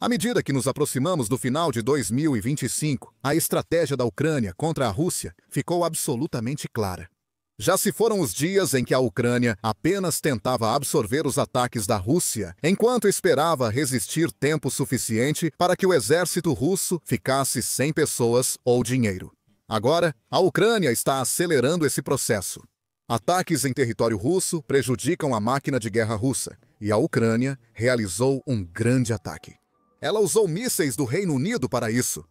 À medida que nos aproximamos do final de 2025, a estratégia da Ucrânia contra a Rússia ficou absolutamente clara. Já se foram os dias em que a Ucrânia apenas tentava absorver os ataques da Rússia, enquanto esperava resistir tempo suficiente para que o exército russo ficasse sem pessoas ou dinheiro. Agora, a Ucrânia está acelerando esse processo. Ataques em território russo prejudicam a máquina de guerra russa, e a Ucrânia realizou um grande ataque. Ela usou mísseis do Reino Unido para isso.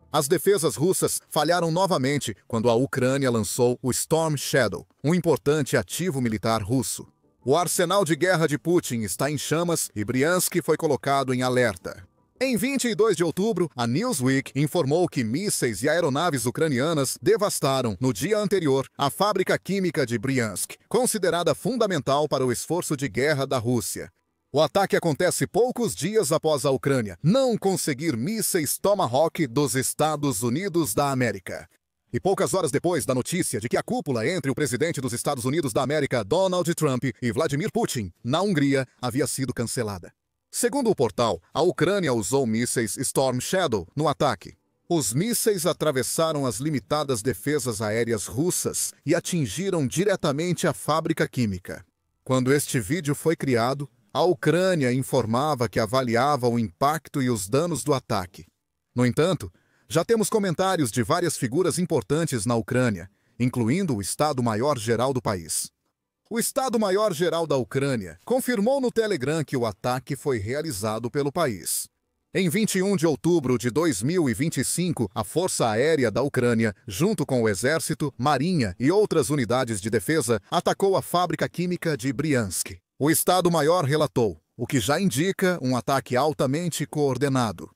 As defesas russas falharam novamente quando a Ucrânia lançou o Storm Shadow, um importante ativo militar russo. O arsenal de guerra de Putin está em chamas e Briansk foi colocado em alerta. Em 22 de outubro, a Newsweek informou que mísseis e aeronaves ucranianas devastaram, no dia anterior, a fábrica química de Briansk, considerada fundamental para o esforço de guerra da Rússia. O ataque acontece poucos dias após a Ucrânia não conseguir mísseis Tomahawk dos Estados Unidos da América. E poucas horas depois da notícia de que a cúpula entre o presidente dos Estados Unidos da América, Donald Trump, e Vladimir Putin, na Hungria, havia sido cancelada. Segundo o portal, a Ucrânia usou mísseis Storm Shadow no ataque. Os mísseis atravessaram as limitadas defesas aéreas russas e atingiram diretamente a fábrica química. Quando este vídeo foi criado, a Ucrânia informava que avaliava o impacto e os danos do ataque. No entanto, já temos comentários de várias figuras importantes na Ucrânia, incluindo o Estado-Maior-Geral do país. O Estado-Maior-Geral da Ucrânia confirmou no Telegram que o ataque foi realizado pelo país. Em 21 de outubro de 2025, a Força Aérea da Ucrânia, junto com o Exército, Marinha e outras unidades de defesa, atacou a fábrica química de Briansk. O Estado-Maior relatou, o que já indica um ataque altamente coordenado.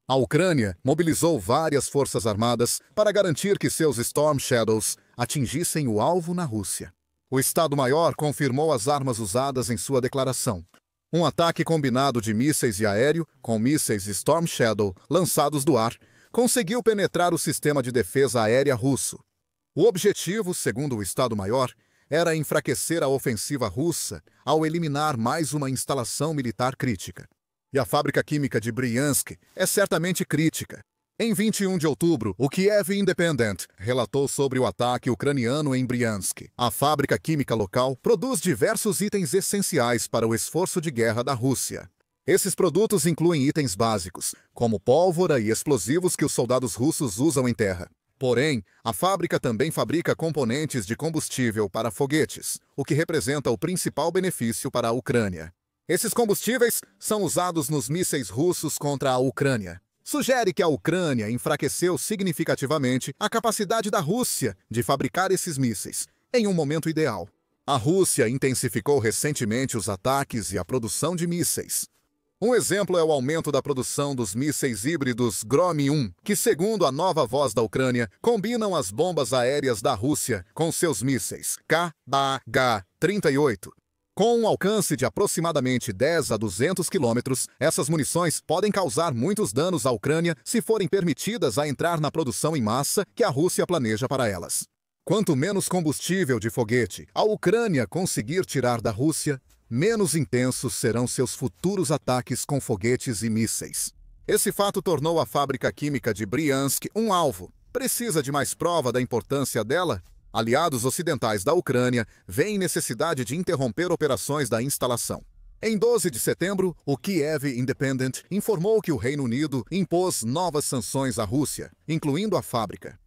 A Ucrânia mobilizou várias forças armadas para garantir que seus Storm Shadows atingissem o alvo na Rússia. O Estado-Maior confirmou as armas usadas em sua declaração. Um ataque combinado de mísseis e aéreo, com mísseis Storm Shadow lançados do ar, conseguiu penetrar o sistema de defesa aérea russo. O objetivo, segundo o Estado-Maior, era enfraquecer a ofensiva russa ao eliminar mais uma instalação militar crítica. E a fábrica química de Briansk é certamente crítica. Em 21 de outubro, o Kiev Independent relatou sobre o ataque ucraniano em Briansk. A fábrica química local produz diversos itens essenciais para o esforço de guerra da Rússia. Esses produtos incluem itens básicos, como pólvora e explosivos que os soldados russos usam em terra. Porém, a fábrica também fabrica componentes de combustível para foguetes, o que representa o principal benefício para a Ucrânia. Esses combustíveis são usados nos mísseis russos contra a Ucrânia. Sugere que a Ucrânia enfraqueceu significativamente a capacidade da Rússia de fabricar esses mísseis, em um momento ideal. A Rússia intensificou recentemente os ataques e a produção de mísseis. Um exemplo é o aumento da produção dos mísseis híbridos Grom-1, que, segundo a nova voz da Ucrânia, combinam as bombas aéreas da Rússia com seus mísseis Kh-38. Com um alcance de aproximadamente 10 a 200 quilômetros, essas munições podem causar muitos danos à Ucrânia se forem permitidas a entrar na produção em massa que a Rússia planeja para elas. Quanto menos combustível de foguete a Ucrânia conseguir tirar da Rússia, menos intensos serão seus futuros ataques com foguetes e mísseis. Esse fato tornou a fábrica química de Briansk um alvo. Precisa de mais prova da importância dela? Aliados ocidentais da Ucrânia veem necessidade de interromper operações da instalação. Em 12 de setembro, o Kiev Independent informou que o Reino Unido impôs novas sanções à Rússia, incluindo a fábrica.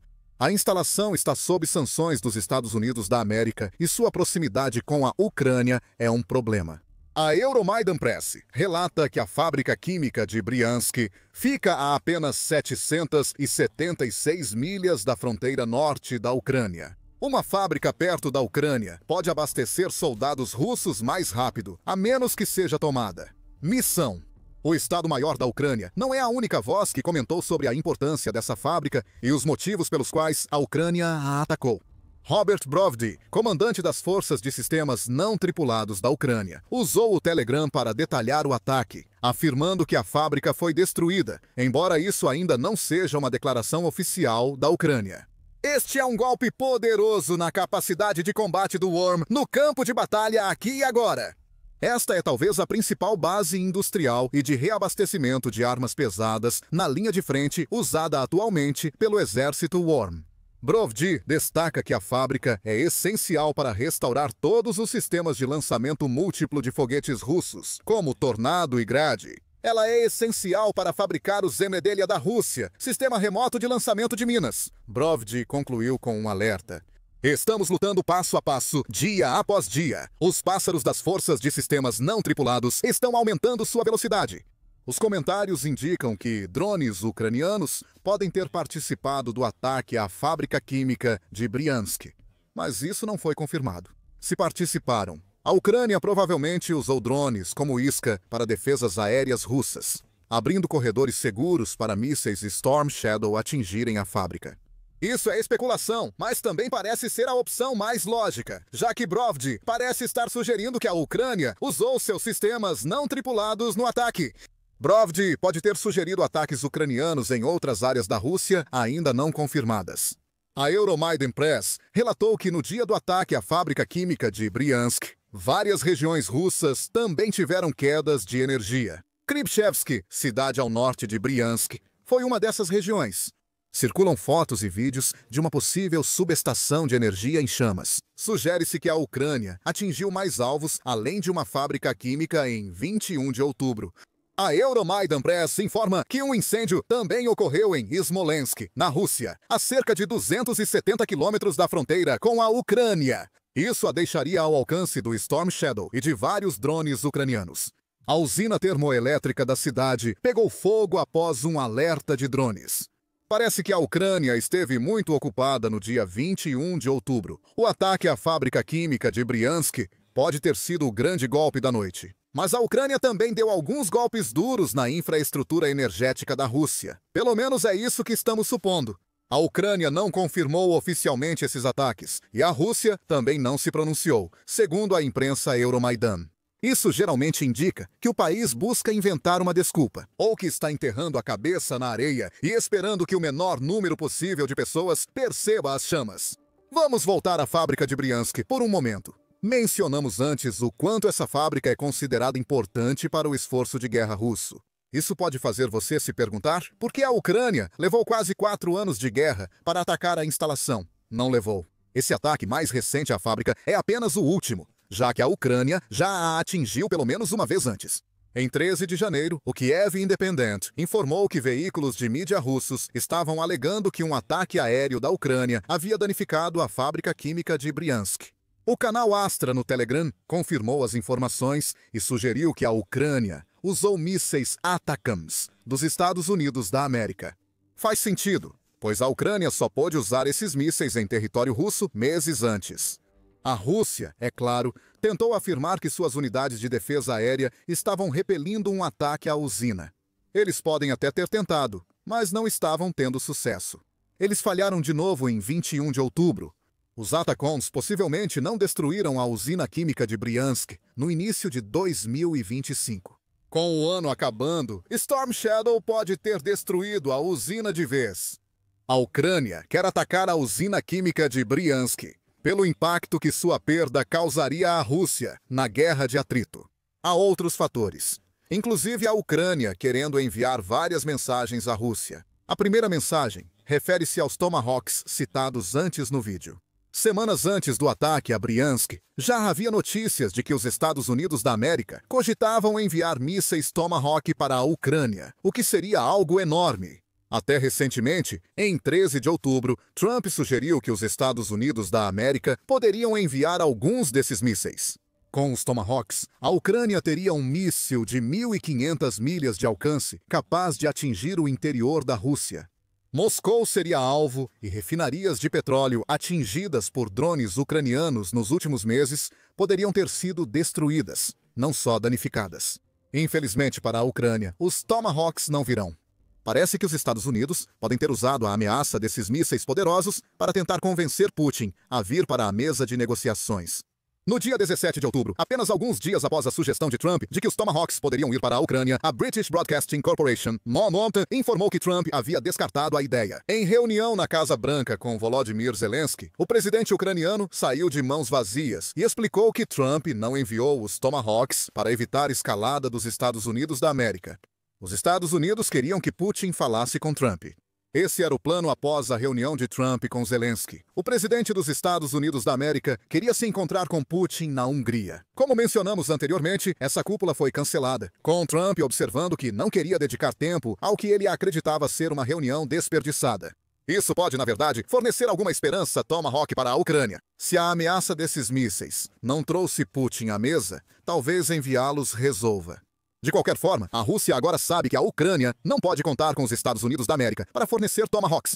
A instalação está sob sanções dos Estados Unidos da América e sua proximidade com a Ucrânia é um problema. A Euromaidan Press relata que a fábrica química de Briansk fica a apenas 776 milhas da fronteira norte da Ucrânia. Uma fábrica perto da Ucrânia pode abastecer soldados russos mais rápido, a menos que seja tomada. Missão. O Estado-Maior da Ucrânia não é a única voz que comentou sobre a importância dessa fábrica e os motivos pelos quais a Ucrânia a atacou. Robert Brovdy, comandante das forças de sistemas não tripulados da Ucrânia, usou o Telegram para detalhar o ataque, afirmando que a fábrica foi destruída, embora isso ainda não seja uma declaração oficial da Ucrânia. Este é um golpe poderoso na capacidade de combate do Worm no campo de batalha aqui e agora. Esta é talvez a principal base industrial e de reabastecimento de armas pesadas na linha de frente usada atualmente pelo exército Worm. Brovdi destaca que a fábrica é essencial para restaurar todos os sistemas de lançamento múltiplo de foguetes russos, como Tornado e Grad. Ela é essencial para fabricar o Zemedelha da Rússia, sistema remoto de lançamento de minas. Brovdi concluiu com um alerta. Estamos lutando passo a passo, dia após dia. Os pássaros das forças de sistemas não tripulados estão aumentando sua velocidade. Os comentários indicam que drones ucranianos podem ter participado do ataque à fábrica química de Bryansk, mas isso não foi confirmado. Se participaram, a Ucrânia provavelmente usou drones como isca para defesas aéreas russas, abrindo corredores seguros para mísseis Storm Shadow atingirem a fábrica. Isso é especulação, mas também parece ser a opção mais lógica, já que Brovdi parece estar sugerindo que a Ucrânia usou seus sistemas não tripulados no ataque. Brovdi pode ter sugerido ataques ucranianos em outras áreas da Rússia ainda não confirmadas. A Euromaidan Press relatou que no dia do ataque à fábrica química de Bryansk, várias regiões russas também tiveram quedas de energia. Krypchevsk, cidade ao norte de Bryansk, foi uma dessas regiões. Circulam fotos e vídeos de uma possível subestação de energia em chamas. Sugere-se que a Ucrânia atingiu mais alvos além de uma fábrica química em 21 de outubro. A Euromaidan Press informa que um incêndio também ocorreu em Smolensk, na Rússia, a cerca de 270 quilômetros da fronteira com a Ucrânia. Isso a deixaria ao alcance do Storm Shadow e de vários drones ucranianos. A usina termoelétrica da cidade pegou fogo após um alerta de drones. Parece que a Ucrânia esteve muito ocupada no dia 21 de outubro. O ataque à fábrica química de Bryansk pode ter sido o grande golpe da noite. Mas a Ucrânia também deu alguns golpes duros na infraestrutura energética da Rússia. Pelo menos é isso que estamos supondo. A Ucrânia não confirmou oficialmente esses ataques, e a Rússia também não se pronunciou, segundo a imprensa Euromaidan. Isso geralmente indica que o país busca inventar uma desculpa, ou que está enterrando a cabeça na areia e esperando que o menor número possível de pessoas perceba as chamas. Vamos voltar à fábrica de Bryansk por um momento. Mencionamos antes o quanto essa fábrica é considerada importante para o esforço de guerra russo. Isso pode fazer você se perguntar por que a Ucrânia levou quase 4 anos de guerra para atacar a instalação. Não levou. Esse ataque mais recente à fábrica é apenas o último, já que a Ucrânia já a atingiu pelo menos uma vez antes. Em 13 de janeiro, o Kiev Independent informou que veículos de mídia russos estavam alegando que um ataque aéreo da Ucrânia havia danificado a fábrica química de Bryansk. O canal Astra no Telegram confirmou as informações e sugeriu que a Ucrânia usou mísseis ATACMS dos Estados Unidos da América. Faz sentido, pois a Ucrânia só pôde usar esses mísseis em território russo meses antes. A Rússia, é claro, tentou afirmar que suas unidades de defesa aérea estavam repelindo um ataque à usina. Eles podem até ter tentado, mas não estavam tendo sucesso. Eles falharam de novo em 21 de outubro. Os Atacms possivelmente não destruíram a usina química de Bryansk no início de 2025. Com o ano acabando, Storm Shadow pode ter destruído a usina de vez. A Ucrânia quer atacar a usina química de Bryansk, pelo impacto que sua perda causaria à Rússia na guerra de atrito. Há outros fatores, inclusive a Ucrânia querendo enviar várias mensagens à Rússia. A primeira mensagem refere-se aos Tomahawks citados antes no vídeo. Semanas antes do ataque a Bryansk, já havia notícias de que os Estados Unidos da América cogitavam enviar mísseis Tomahawk para a Ucrânia, o que seria algo enorme. Até recentemente, em 13 de outubro, Trump sugeriu que os Estados Unidos da América poderiam enviar alguns desses mísseis. Com os Tomahawks, a Ucrânia teria um míssil de 1.500 milhas de alcance, capaz de atingir o interior da Rússia. Moscou seria alvo e refinarias de petróleo atingidas por drones ucranianos nos últimos meses poderiam ter sido destruídas, não só danificadas. Infelizmente para a Ucrânia, os Tomahawks não virão. Parece que os Estados Unidos podem ter usado a ameaça desses mísseis poderosos para tentar convencer Putin a vir para a mesa de negociações. No dia 17 de outubro, apenas alguns dias após a sugestão de Trump de que os Tomahawks poderiam ir para a Ucrânia, a British Broadcasting Corporation, MOMOT, informou que Trump havia descartado a ideia. Em reunião na Casa Branca com Volodymyr Zelensky, o presidente ucraniano saiu de mãos vazias e explicou que Trump não enviou os Tomahawks para evitar escalada dos Estados Unidos da América. Os Estados Unidos queriam que Putin falasse com Trump. Esse era o plano após a reunião de Trump com Zelensky. O presidente dos Estados Unidos da América queria se encontrar com Putin na Hungria. Como mencionamos anteriormente, essa cúpula foi cancelada, com Trump observando que não queria dedicar tempo ao que ele acreditava ser uma reunião desperdiçada. Isso pode, na verdade, fornecer alguma esperança Tomahawk para a Ucrânia. Se a ameaça desses mísseis não trouxe Putin à mesa, talvez enviá-los resolva. De qualquer forma, a Rússia agora sabe que a Ucrânia não pode contar com os Estados Unidos da América para fornecer Tomahawks.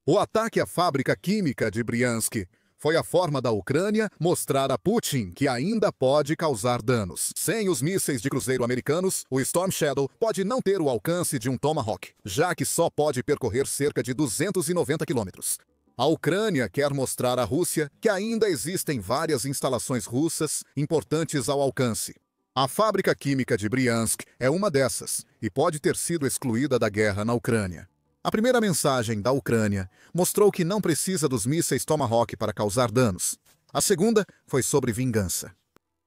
O ataque à fábrica química de Bryansk foi a forma da Ucrânia mostrar a Putin que ainda pode causar danos. Sem os mísseis de cruzeiro americanos, o Storm Shadow pode não ter o alcance de um Tomahawk, já que só pode percorrer cerca de 290 quilômetros. A Ucrânia quer mostrar à Rússia que ainda existem várias instalações russas importantes ao alcance. A fábrica química de Bryansk é uma dessas e pode ter sido excluída da guerra na Ucrânia. A primeira mensagem da Ucrânia mostrou que não precisa dos mísseis Tomahawk para causar danos. A segunda foi sobre vingança.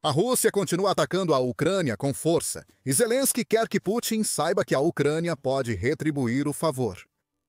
A Rússia continua atacando a Ucrânia com força e Zelensky quer que Putin saiba que a Ucrânia pode retribuir o favor.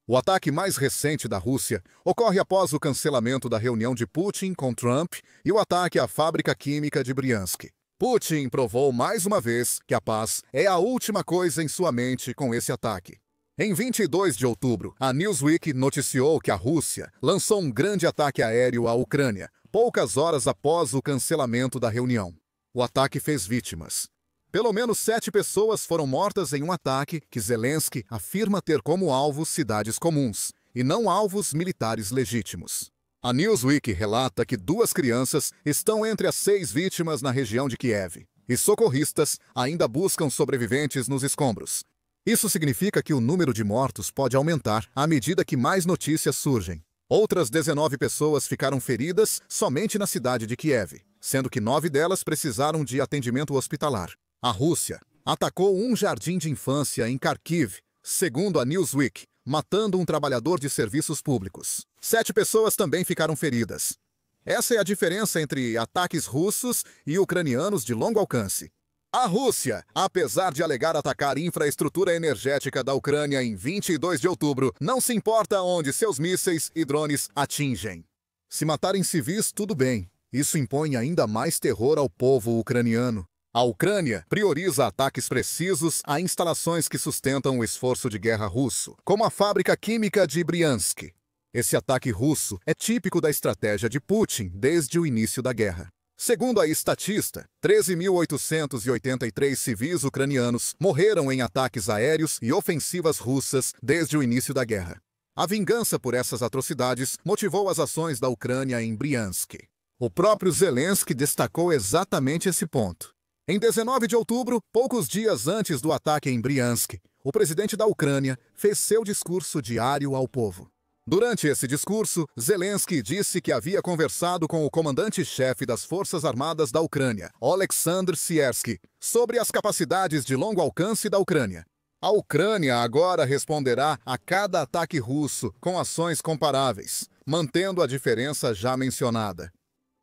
O ataque mais recente da Rússia ocorre após o cancelamento da reunião de Putin com Trump e o ataque à fábrica química de Bryansk. Putin provou mais uma vez que a paz é a última coisa em sua mente com esse ataque. Em 22 de outubro, a Newsweek noticiou que a Rússia lançou um grande ataque aéreo à Ucrânia, poucas horas após o cancelamento da reunião. O ataque fez vítimas. Pelo menos 7 pessoas foram mortas em um ataque que Zelensky afirma ter como alvo cidades comuns, e não alvos militares legítimos. A Newsweek relata que 2 crianças estão entre as 6 vítimas na região de Kiev, e socorristas ainda buscam sobreviventes nos escombros. Isso significa que o número de mortos pode aumentar à medida que mais notícias surgem. Outras 19 pessoas ficaram feridas somente na cidade de Kiev, sendo que 9 delas precisaram de atendimento hospitalar. A Rússia atacou um jardim de infância em Kharkiv, segundo a Newsweek, matando um trabalhador de serviços públicos. 7 pessoas também ficaram feridas. Essa é a diferença entre ataques russos e ucranianos de longo alcance. A Rússia, apesar de alegar atacar infraestrutura energética da Ucrânia em 22 de outubro, não se importa onde seus mísseis e drones atingem. Se matarem civis, tudo bem. Isso impõe ainda mais terror ao povo ucraniano. A Ucrânia prioriza ataques precisos a instalações que sustentam o esforço de guerra russo, como a fábrica química de Bryansk. Esse ataque russo é típico da estratégia de Putin desde o início da guerra. Segundo a estatista, 13.883 civis ucranianos morreram em ataques aéreos e ofensivas russas desde o início da guerra. A vingança por essas atrocidades motivou as ações da Ucrânia em Bryansk. O próprio Zelensky destacou exatamente esse ponto. Em 19 de outubro, poucos dias antes do ataque em Bryansk, o presidente da Ucrânia fez seu discurso diário ao povo. Durante esse discurso, Zelensky disse que havia conversado com o comandante-chefe das Forças Armadas da Ucrânia, Oleksandr Siersky, sobre as capacidades de longo alcance da Ucrânia. A Ucrânia agora responderá a cada ataque russo com ações comparáveis, mantendo a diferença já mencionada.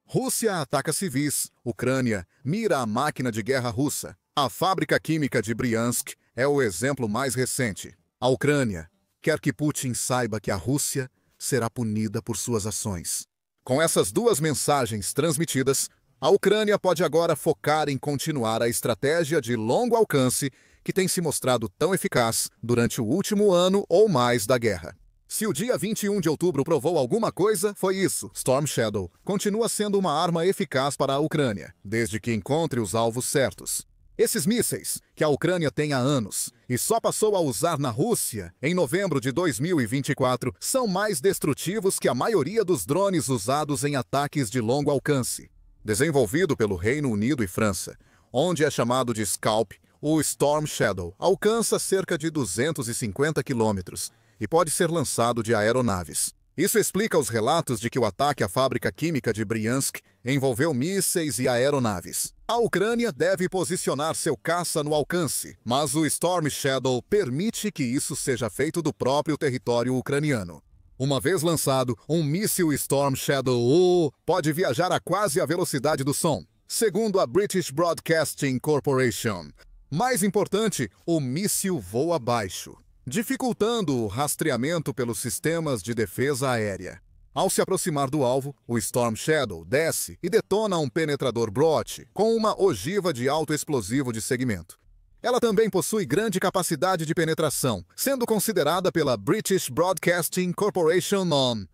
Rússia ataca civis, Ucrânia mira a máquina de guerra russa. A fábrica química de Bryansk é o exemplo mais recente. A Ucrânia quer que Putin saiba que a Rússia será punida por suas ações. Com essas 2 mensagens transmitidas, a Ucrânia pode agora focar em continuar a estratégia de longo alcance que tem se mostrado tão eficaz durante o último ano ou mais da guerra. Se o dia 21 de outubro provou alguma coisa, foi isso. Storm Shadow continua sendo uma arma eficaz para a Ucrânia, desde que encontre os alvos certos. Esses mísseis, que a Ucrânia tem há anos e só passou a usar na Rússia em novembro de 2024, são mais destrutivos que a maioria dos drones usados em ataques de longo alcance. Desenvolvido pelo Reino Unido e França, onde é chamado de Scalp, o Storm Shadow alcança cerca de 250 quilômetros e pode ser lançado de aeronaves. Isso explica os relatos de que o ataque à fábrica química de Bryansk envolveu mísseis e aeronaves. A Ucrânia deve posicionar seu caça no alcance, mas o Storm Shadow permite que isso seja feito do próprio território ucraniano. Uma vez lançado, um míssil Storm Shadow pode viajar a quase a velocidade do som, segundo a British Broadcasting Corporation. Mais importante, o míssil voa baixo, dificultando o rastreamento pelos sistemas de defesa aérea. Ao se aproximar do alvo, o Storm Shadow desce e detona um penetrador Broach com uma ogiva de alto explosivo de segmento. Ela também possui grande capacidade de penetração, sendo considerada pela British Broadcasting Corporation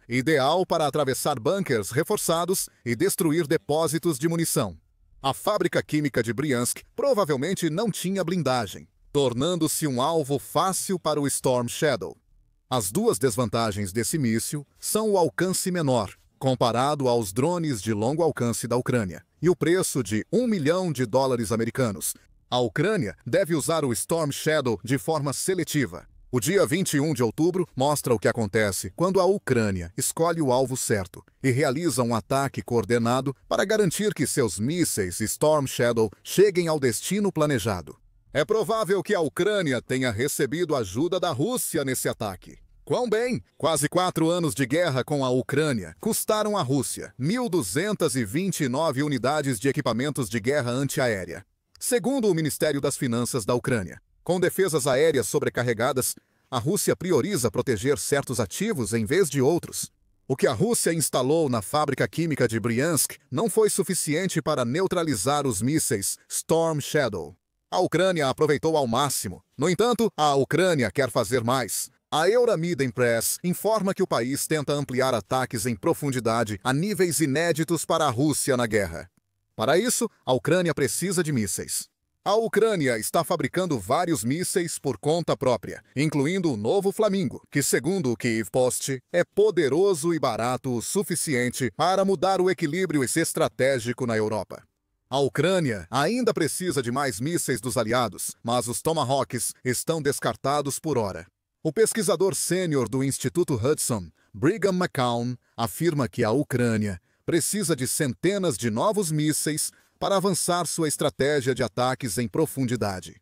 ideal para atravessar bunkers reforçados e destruir depósitos de munição. A fábrica química de Bryansk provavelmente não tinha blindagem, tornando-se um alvo fácil para o Storm Shadow. As duas desvantagens desse míssil são o alcance menor, comparado aos drones de longo alcance da Ucrânia, e o preço de $1 milhão americanos. A Ucrânia deve usar o Storm Shadow de forma seletiva. O dia 21 de outubro mostra o que acontece quando a Ucrânia escolhe o alvo certo e realiza um ataque coordenado para garantir que seus mísseis Storm Shadow cheguem ao destino planejado. É provável que a Ucrânia tenha recebido ajuda da Rússia nesse ataque. Quão bem? Quase 4 anos de guerra com a Ucrânia custaram à Rússia 1.229 unidades de equipamentos de guerra antiaérea. Segundo o Ministério das Finanças da Ucrânia, com defesas aéreas sobrecarregadas, a Rússia prioriza proteger certos ativos em vez de outros. O que a Rússia instalou na fábrica química de Bryansk não foi suficiente para neutralizar os mísseis Storm Shadow. A Ucrânia aproveitou ao máximo. No entanto, a Ucrânia quer fazer mais. A Euromeden Press informa que o país tenta ampliar ataques em profundidade a níveis inéditos para a Rússia na guerra. Para isso, a Ucrânia precisa de mísseis. A Ucrânia está fabricando vários mísseis por conta própria, incluindo o novo Flamingo, que, segundo o Kyiv Post, é poderoso e barato o suficiente para mudar o equilíbrio estratégico na Europa. A Ucrânia ainda precisa de mais mísseis dos aliados, mas os Tomahawks estão descartados por hora. O pesquisador sênior do Instituto Hudson, Brigham McCown, afirma que a Ucrânia precisa de centenas de novos mísseis para avançar sua estratégia de ataques em profundidade.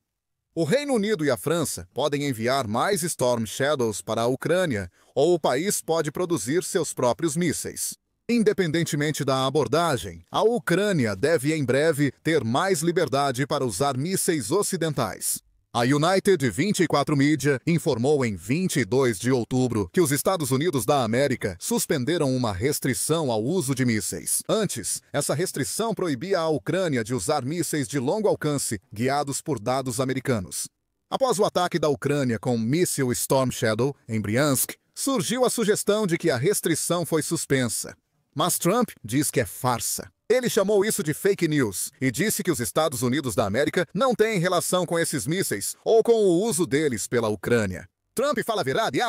O Reino Unido e a França podem enviar mais Storm Shadows para a Ucrânia, ou o país pode produzir seus próprios mísseis. Independentemente da abordagem, a Ucrânia deve em breve ter mais liberdade para usar mísseis ocidentais. A United 24 Media informou em 22 de outubro que os Estados Unidos da América suspenderam uma restrição ao uso de mísseis. Antes, essa restrição proibia a Ucrânia de usar mísseis de longo alcance guiados por dados americanos. Após o ataque da Ucrânia com o míssil Storm Shadow em Bryansk, surgiu a sugestão de que a restrição foi suspensa. Mas Trump diz que é farsa. Ele chamou isso de fake news e disse que os Estados Unidos da América não têm relação com esses mísseis ou com o uso deles pela Ucrânia. Trump fala a verdade,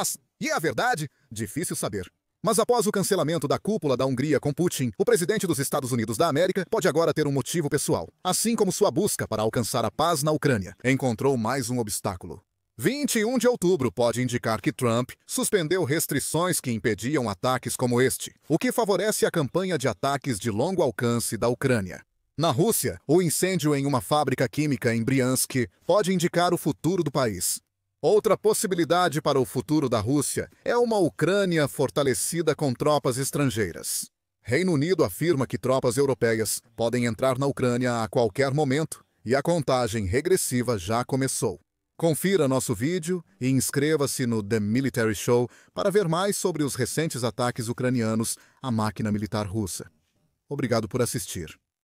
e a verdade? Difícil saber. Mas após o cancelamento da cúpula da Hungria com Putin, o presidente dos Estados Unidos da América pode agora ter um motivo pessoal. Assim como sua busca para alcançar a paz na Ucrânia encontrou mais um obstáculo. 21 de outubro pode indicar que Trump suspendeu restrições que impediam ataques como este, o que favorece a campanha de ataques de longo alcance da Ucrânia. Na Rússia, o incêndio em uma fábrica química em Bryansk pode indicar o futuro do país. Outra possibilidade para o futuro da Rússia é uma Ucrânia fortalecida com tropas estrangeiras. Reino Unido afirma que tropas europeias podem entrar na Ucrânia a qualquer momento e a contagem regressiva já começou. Confira nosso vídeo e inscreva-se no The Military Show para ver mais sobre os recentes ataques ucranianos à máquina militar russa. Obrigado por assistir.